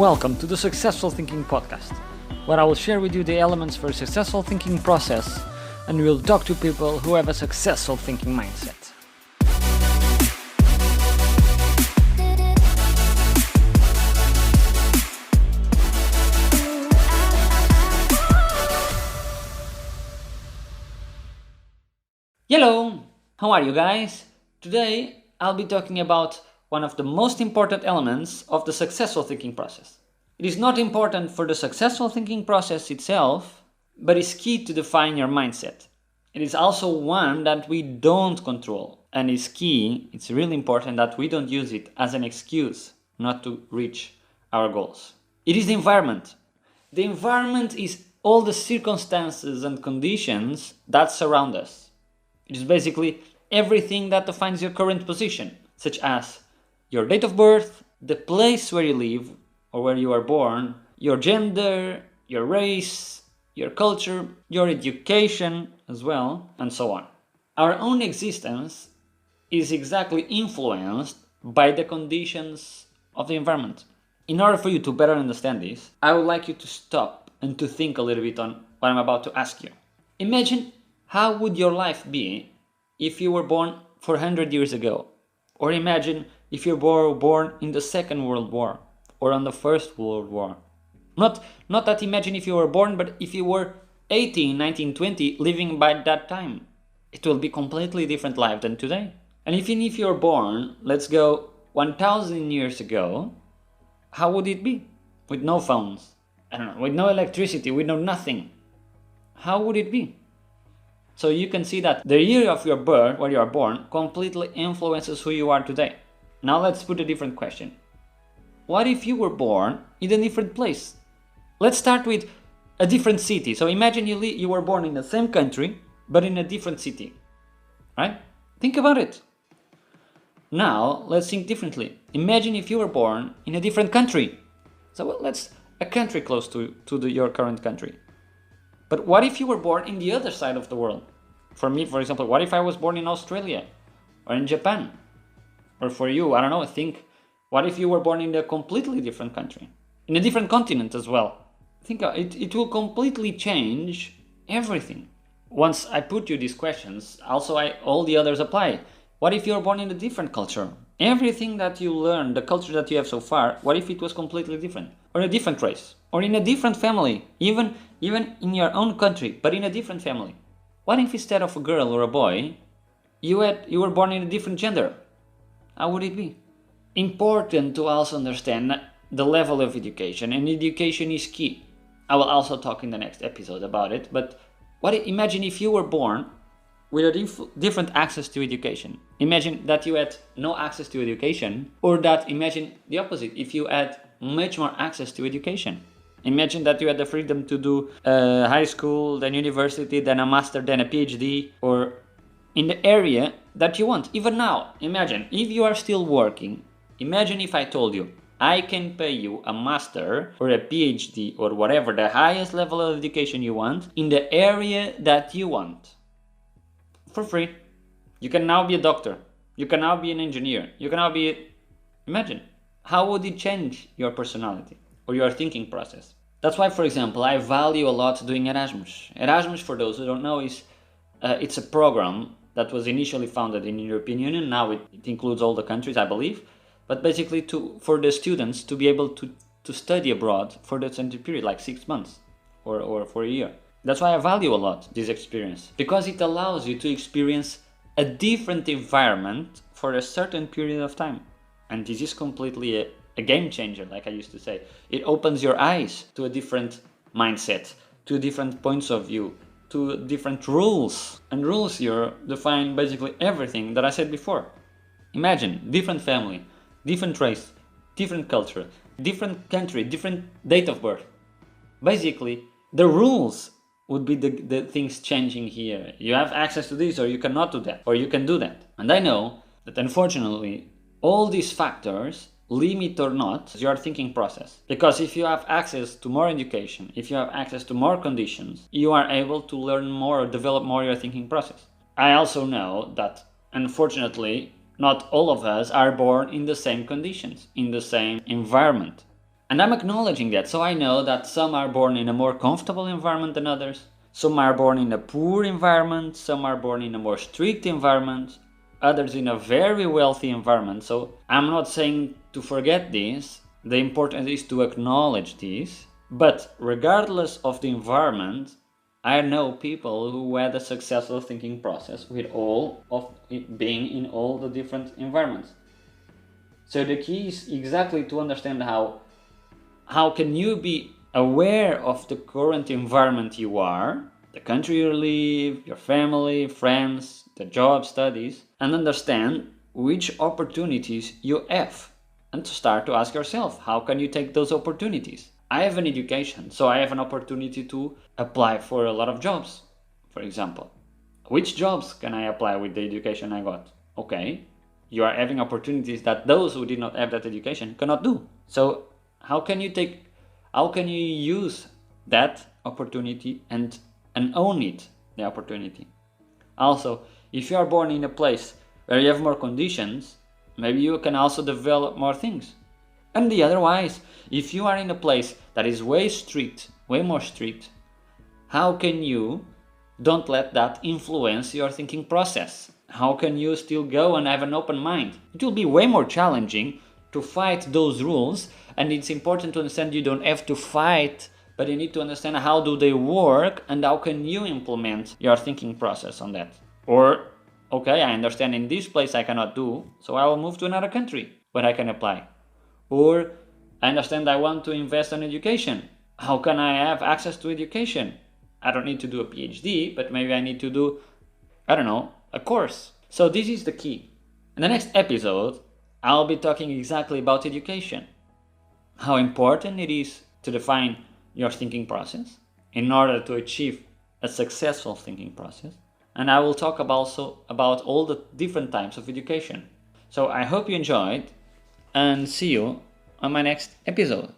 Welcome to the Successful Thinking Podcast, where I will share with you the elements for a successful thinking process, and we will talk to people who have a successful thinking mindset. Hello, how are you guys? Today I'll be talking about one of the most important elements of the successful thinking process. It is not important for the successful thinking process itself, but is key to define your mindset. It is also one that we don't control, and is key, it's really important that we don't use it as an excuse not to reach our goals. It is the environment. The environment is all the circumstances and conditions that surround us. It is basically everything that defines your current position, such as your date of birth, the place where you live or where you are born, your gender, your race, your culture, your education as well, and so on. Our own existence is exactly influenced by the conditions of the environment. In order for you to better understand this, I would like you to stop and to think a little bit on what I'm about to ask you. Imagine how would your life be if you were born 400 years ago? Or imagine if you were born in the Second World War or on the First World War. Not that imagine if you were born, but if you were 18, 19, 20, living by that time. It will be completely different life than today. And even if you're born, let's go 1,000 years ago, how would it be? With no phones, I don't know, with no electricity, with no nothing. How would it be? So you can see that the year of your birth, where you are born, completely influences who you are today. Now let's put a different question. What if you were born in a different place? Let's start with a different city. So imagine you were born in the same country, but in a different city, right? Think about it. Now let's think differently. Imagine if you were born in a different country. So let's a country close to your current country. But what if you were born in the other side of the world? For me, for example, what if I was born in Australia or in Japan? Or for you, I don't know, think, what if you were born in a completely different country? In a different continent as well? Think it will completely change everything. Once I put you these questions, also all the others apply. What if you're born in a different culture? Everything that you learn, the culture that you have so far, what if it was completely different? Or a different race? Or in a different family? Even in your own country, but in a different family? What if instead of a girl or a boy, you were born in a different gender? How would it be? Important to also understand the level of education, and education is key. I will also talk in the next episode about it, but imagine if you were born with a different access to education. Imagine that you had no access to education, or that imagine the opposite, if you had much more access to education. Imagine that you had the freedom to do high school, then university, then a master, then a PhD, or in the area that you want. Even now, imagine if you are still working, imagine if I told you, I can pay you a master or a PhD or whatever, the highest level of education you want, in the area that you want. For free. You can now be a doctor. You can now be an engineer. You can now be... Imagine. How would it change your personality or your thinking process? That's why, for example, I value a lot doing Erasmus. Erasmus, for those who don't know, is it's a program that was initially founded in the European Union. Now it includes all the countries, I believe. But basically for the students to be able to study abroad for the extended period, like 6 months or for a year. That's why I value a lot this experience, because it allows you to experience a different environment for a certain period of time. And this is completely a game changer, like I used to say. It opens your eyes to a different mindset, to different points of view, to different rules. And rules here define basically everything that I said before. Imagine, different family, different race, different culture, different country, different date of birth. Basically, the rules would be the things changing here. You have access to this, or you cannot do that, or you can do that. And I know that unfortunately, all these factors limit or not your thinking process. Because if you have access to more education, if you have access to more conditions, you are able to learn more or develop more your thinking process. I also know that unfortunately, not all of us are born in the same conditions, in the same environment. And I'm acknowledging that. So I know that some are born in a more comfortable environment than others. Some are born in a poor environment. Some are born in a more strict environment. Others in a very wealthy environment. So I'm not saying to forget this. The important is to acknowledge this. But regardless of the environment, I know people who had a successful thinking process with all of it being in all the different environments. So the key is exactly to understand how can you be aware of the current environment you are, the country you live, your family, friends, the job, studies, and understand which opportunities you have. And to start to ask yourself, how can you take those opportunities? I have an education, so I have an opportunity to apply for a lot of jobs, for example. Which jobs can I apply with the education I got? Okay, you are having opportunities that those who did not have that education cannot do. So how can you use that opportunity and own it, the opportunity? Also, if you are born in a place where you have more conditions, maybe you can also develop more things. And the otherwise, if you are in a place that is way more strict, how can you don't let that influence your thinking process? How can you still go and have an open mind? It will be way more challenging to fight those rules, and it's important to understand you don't have to fight, but you need to understand how do they work and how can you implement your thinking process on that. Or, okay, I understand in this place I cannot do, so I will move to another country where I can apply. Or I understand I want to invest in education. How can I have access to education? I don't need to do a PhD, but maybe I need to do, I don't know, a course. So this is the key. In the next episode, I'll be talking exactly about education. How important it is to define your thinking process in order to achieve a successful thinking process. And I will talk also about all the different types of education. So I hope you enjoyed, and see you on my next episode.